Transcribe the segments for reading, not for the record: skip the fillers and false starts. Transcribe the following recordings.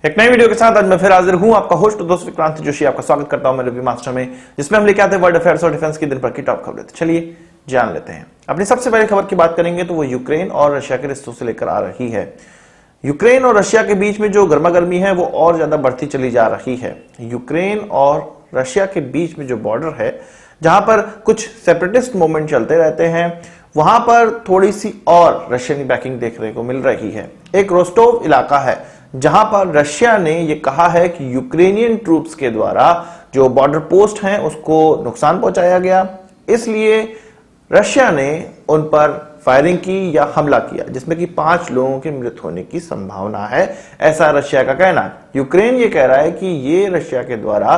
एक नई वीडियो के साथ आज मैं फिर हाजिर हूं, आपका होस्ट दोस्त विक्रांत जोशी आपका स्वागत करता हूं मेरे रिव्यू मास्टर में, जिसमें हम लेके आते हैं वर्ल्ड अफेयर्स और डिफेंस की दिन भर की टॉप खबरें। तो चलिए जान लेते हैं। अपनी सबसे पहली खबर की बात करेंगे तो वो यूक्रेन और रशिया के रिश्तों से लेकर आ रही है। यूक्रेन और रशिया के बीच में जो गर्मा गर्मी है वो और ज्यादा बढ़ती चली जा रही है। यूक्रेन और रशिया के बीच में जो बॉर्डर है, जहां पर कुछ सेपरेटिस्ट मूवमेंट चलते रहते हैं, वहां पर थोड़ी सी और रशियन बैकिंग देखने को मिल रही है। एक रोस्टोव इलाका है जहां पर रशिया ने यह कहा है कि यूक्रेनियन ट्रूप्स के द्वारा जो बॉर्डर पोस्ट हैं उसको नुकसान पहुंचाया गया, इसलिए रशिया ने उन पर फायरिंग की या हमला किया, जिसमें कि 5 लोगों की मृत्यु होने की संभावना है, ऐसा रशिया का कहना है। यूक्रेन ये कह रहा है कि ये रशिया के द्वारा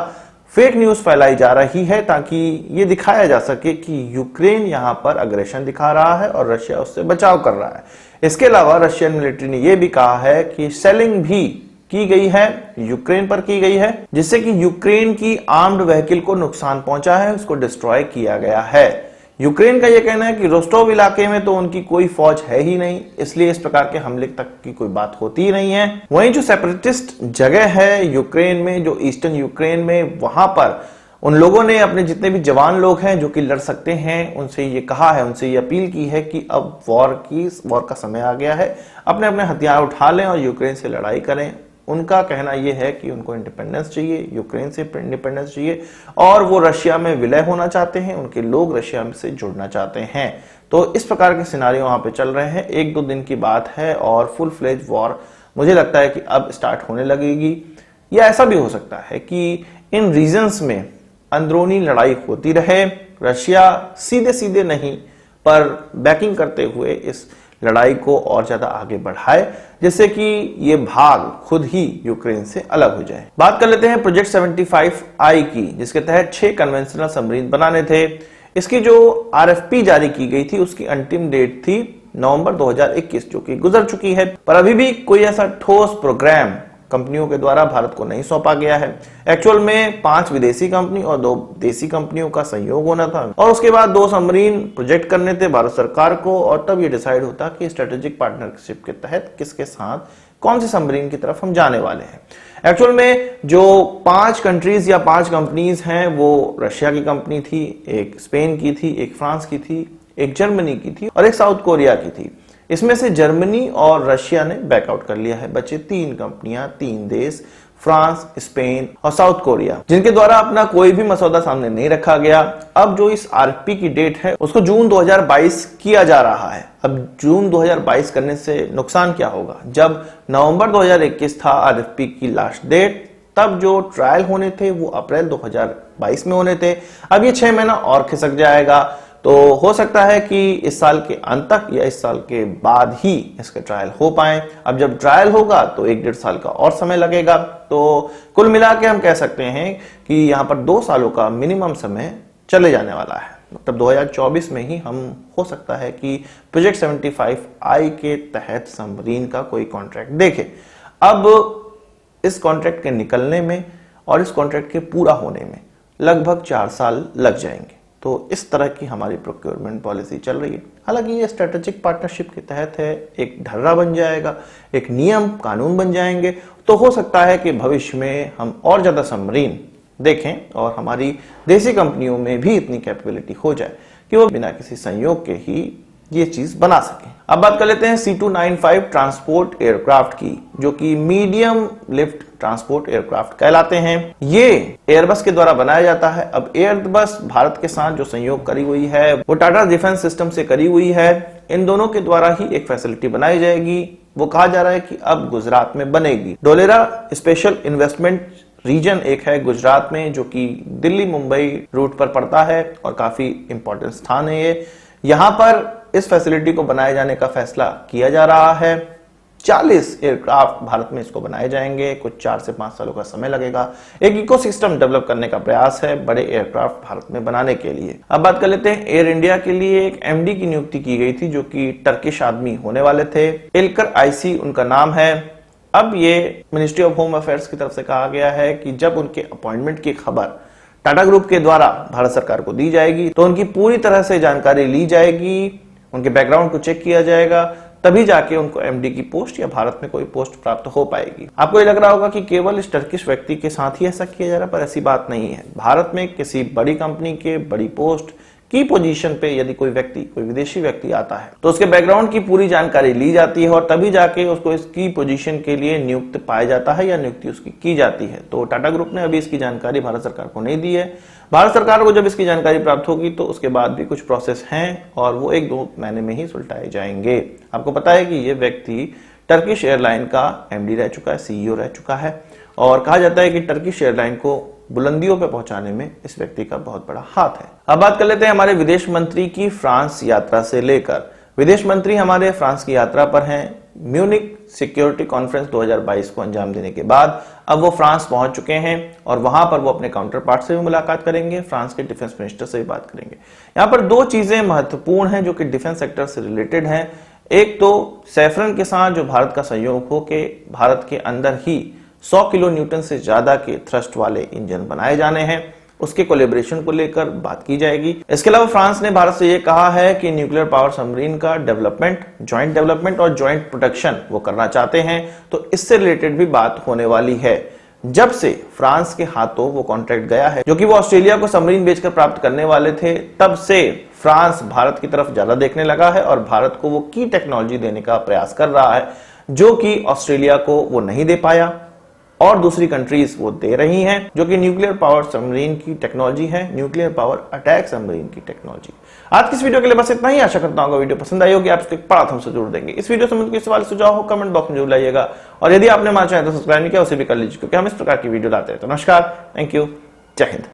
फेक न्यूज फैलाई जा रही है ताकि ये दिखाया जा सके कि यूक्रेन यहां पर अग्रेशन दिखा रहा है और रशिया उससे बचाव कर रहा है। इसके अलावा रशियन मिलिट्री ने यह भी कहा है कि सेलिंग भी की गई है, यूक्रेन पर की गई है, जिससे कि यूक्रेन की आर्म्ड व्हीकल को नुकसान पहुंचा है, उसको डिस्ट्रॉय किया गया है। यूक्रेन का यह कहना है कि रोस्टोव इलाके में तो उनकी कोई फौज है ही नहीं, इसलिए इस प्रकार के हमले तक की कोई बात होती ही नहीं है। वहीं जो सेपरेटिस्ट जगह है यूक्रेन में, जो ईस्टर्न यूक्रेन में, वहां पर उन लोगों ने अपने जितने भी जवान लोग हैं जो कि लड़ सकते हैं, उनसे ये कहा है, उनसे ये अपील की है कि अब वॉर का समय आ गया है, अपने अपने हथियार उठा लें और यूक्रेन से लड़ाई करें। उनका कहना यह है कि उनको इंडिपेंडेंस चाहिए, यूक्रेन से इंडिपेंडेंस चाहिए, और वो रशिया में विलय होना चाहते हैं, उनके लोग रशिया से जुड़ना चाहते हैं। तो इस प्रकार के सिनारियो वहां पे चल रहे हैं। 1-2 दिन की बात है और फुल फ्लेज वॉर मुझे लगता है कि अब स्टार्ट होने लगेगी, या ऐसा भी हो सकता है कि इन रीजन्स में अंदरूनी लड़ाई होती रहे, रशिया सीधे सीधे नहीं पर बैकिंग करते हुए इस लड़ाई को और ज्यादा आगे बढ़ाए, जिससे कि ये भाग खुद ही यूक्रेन से अलग हो जाए। बात कर लेते हैं प्रोजेक्ट 75I की, जिसके तहत 6 कन्वेंशनल सबमरीन बनाने थे। इसकी जो RFP जारी की गई थी उसकी अंतिम डेट थी नवंबर 2021, जो कि गुजर चुकी है, पर अभी भी कोई ऐसा ठोस प्रोग्राम कंपनियों के द्वारा भारत को नहीं सौंपा गया है। एक्चुअल में 5 विदेशी कंपनी और 2 देसी कंपनियों का संयोग होना था, और उसके बाद 2 सबमरीन प्रोजेक्ट करने थे भारत सरकार को, और तब ये डिसाइड होता कि स्ट्रेटेजिक पार्टनरशिप के तहत किसके साथ कौन सी सबमरीन की तरफ हम जाने वाले हैं। एक्चुअल में जो 5 कंट्रीज या 5 कंपनीज हैं वो रशिया की कंपनी थी, एक स्पेन की थी, एक फ्रांस की थी, एक जर्मनी की थी और एक साउथ कोरिया की थी। इसमें से जर्मनी और रशिया ने बैकआउट कर लिया है। बचे 3 कंपनियां, 3 देश, फ्रांस, स्पेन और साउथ कोरिया, जिनके द्वारा अपना कोई भी मसौदा सामने नहीं रखा गया। अब जो इस RFP की डेट है उसको जून 2022 किया जा रहा है। अब जून 2022 करने से नुकसान क्या होगा? जब नवंबर 2021 था RFP की लास्ट डेट, तब जो ट्रायल होने थे वो अप्रैल 2022 में होने थे। अब ये 6 महीना और खिसक जाएगा, तो हो सकता है कि इस साल के अंत तक या इस साल के बाद ही इसके ट्रायल हो पाए। अब जब ट्रायल होगा तो 1-1.5 साल का और समय लगेगा। तो कुल मिला के हम कह सकते हैं कि यहाँ पर 2 सालों का मिनिमम समय चले जाने वाला है। मतलब 2024 में ही हम हो सकता है कि प्रोजेक्ट 75I के तहत सबमरीन का कोई कॉन्ट्रैक्ट देखें। अब इस कॉन्ट्रैक्ट के निकलने में और इस कॉन्ट्रैक्ट के पूरा होने में लगभग 4 साल लग जाएंगे। तो इस तरह की हमारी प्रोक्योरमेंट पॉलिसी चल रही है। हालांकि ये स्ट्रेटेजिक पार्टनरशिप के तहत है, एक ढर्रा बन जाएगा, एक नियम कानून बन जाएंगे, तो हो सकता है कि भविष्य में हम और ज्यादा सबमरीन देखें और हमारी देसी कंपनियों में भी इतनी कैपेबिलिटी हो जाए कि वो बिना किसी संयोग के ही ये चीज बना सके। अब बात कर लेते हैं C295 ट्रांसपोर्ट एयरक्राफ्ट की, जो कि मीडियम लिफ्ट ट्रांसपोर्ट एयरक्राफ्ट कहलाते हैं। ये एयरबस के द्वारा बनाया जाता है। अब एयरबस भारत के साथ जो सहयोग करी हुई है वो टाटा डिफेंस सिस्टम से करी हुई है। इन दोनों के द्वारा ही एक फैसिलिटी बनाई जाएगी। वो कहा जा रहा है कि अब गुजरात में बनेगी। डोलेरा स्पेशल इन्वेस्टमेंट रीजन एक है गुजरात में, जो कि दिल्ली मुंबई रूट पर पड़ता है और काफी इंपॉर्टेंट स्थान है ये। यहां पर इस फैसिलिटी को बनाए जाने का फैसला किया जा रहा है। 40 एयरक्राफ्ट भारत में इसको बनाए जाएंगे। कुछ 4 से 5 सालों का समय लगेगा। एक इकोसिस्टम डेवलप करने का प्रयास है बड़े एयरक्राफ्ट भारत में बनाने के लिए। अब बात कर लेते हैं एयर इंडिया के लिए एक MD की नियुक्ति की गई थी, जो कि टर्किश आदमी होने वाले थे। इल्कर आईसी उनका नाम है। अब ये मिनिस्ट्री ऑफ होम अफेयर्स की तरफ से कहा गया है कि जब उनके अपॉइंटमेंट की खबर टाटा ग्रुप के द्वारा भारत सरकार को दी जाएगी तो उनकी पूरी तरह से जानकारी ली जाएगी, उनके बैकग्राउंड को चेक किया जाएगा, तभी जाके उनको एमडी की पोस्ट या भारत में कोई पोस्ट प्राप्त हो पाएगी। आपको ये लग रहा होगा कि केवल इस टर्किश व्यक्ति के साथ ही ऐसा किया जा रहा है, पर ऐसी बात नहीं है। भारत में किसी बड़ी कंपनी के बड़ी पोस्ट की पोजीशन पे यदि कोई व्यक्ति, कोई विदेशी व्यक्ति आता है तो उसके बैकग्राउंड की पूरी जानकारी ली जाती है और तभी जाके उसको इसकी पोजीशन के लिए नियुक्त पाया जाता है या नियुक्ति उसकी की जाती है। तो टाटा ग्रुप ने अभी इसकी जानकारी भारत सरकार को नहीं दी है। भारत सरकार को जब इसकी जानकारी प्राप्त होगी तो उसके बाद भी कुछ प्रोसेस हैं और वो 1-2 महीने में ही सुलटाए जाएंगे। आपको पता है कि ये व्यक्ति टर्किश एयरलाइन का एमडी रह चुका है, सीईओ रह चुका है और कहा जाता है कि टर्किश एयरलाइन को बुलंदियों पर पहुंचाने में इस व्यक्ति का बहुत बड़ा हाथ है। अब बात कर लेते हैं हमारे विदेश मंत्री की फ्रांस यात्रा से लेकर। विदेश मंत्री हमारे फ्रांस की यात्रा पर हैं। म्यूनिक सिक्योरिटी कॉन्फ्रेंस 2022 को अंजाम देने के बाद अब वो फ्रांस पहुंच चुके हैं और वहां पर वो अपने काउंटर पार्ट से भी मुलाकात करेंगे, फ्रांस के डिफेंस मिनिस्टर से भी बात करेंगे। यहाँ पर 2 चीजें महत्वपूर्ण हैं जो कि डिफेंस सेक्टर से रिलेटेड हैं। एक तो सैफरन के साथ जो भारत का सहयोग हो के भारत के अंदर ही 100 किलो न्यूटन से ज्यादा के थ्रस्ट वाले इंजन बनाए जाने हैं, उसके कोलैबोरेशन को लेकर बात की जाएगी। इसके अलावा फ्रांस ने भारत से यह कहा है कि न्यूक्लियर पावर सबमरीन का जॉइंट डेवलपमेंट और जॉइंट प्रोटेक्शन वो करना चाहते हैं, तो इससे रिलेटेड भी बात होने वाली है। जब से फ्रांस के हाथों वो कॉन्ट्रैक्ट गया है जो कि वो ऑस्ट्रेलिया को सबमरीन बेचकर प्राप्त करने वाले थे, तब से फ्रांस भारत की तरफ ज्यादा देखने लगा है और भारत को वो की टेक्नोलॉजी देने का प्रयास कर रहा है जो कि ऑस्ट्रेलिया को वो नहीं दे पाया और दूसरी कंट्रीज वो दे रही हैं, जो कि न्यूक्लियर पावर सबमरीन की टेक्नोलॉजी है, न्यूक्लियर पावर अटैक सबमरीन की टेक्नोलॉजी। आज की इस वीडियो के लिए बस इतना ही। आशा करता हूं वीडियो पसंद आई होगी, आप इसको एक बड़ा थम्स अप जरूर देंगे। इस वीडियो से मुझे कोई सवाल सुझाव हो कमेंट बॉक्स में जरूर लाइएगा और यदि आपने हमारे चैनल को सब्सक्राइब नहीं किया उसे भी कर लीजिए क्योंकि हम इस प्रकार की वीडियो लाते हैं। तो नमस्कार, थैंक यू, जय हिंद।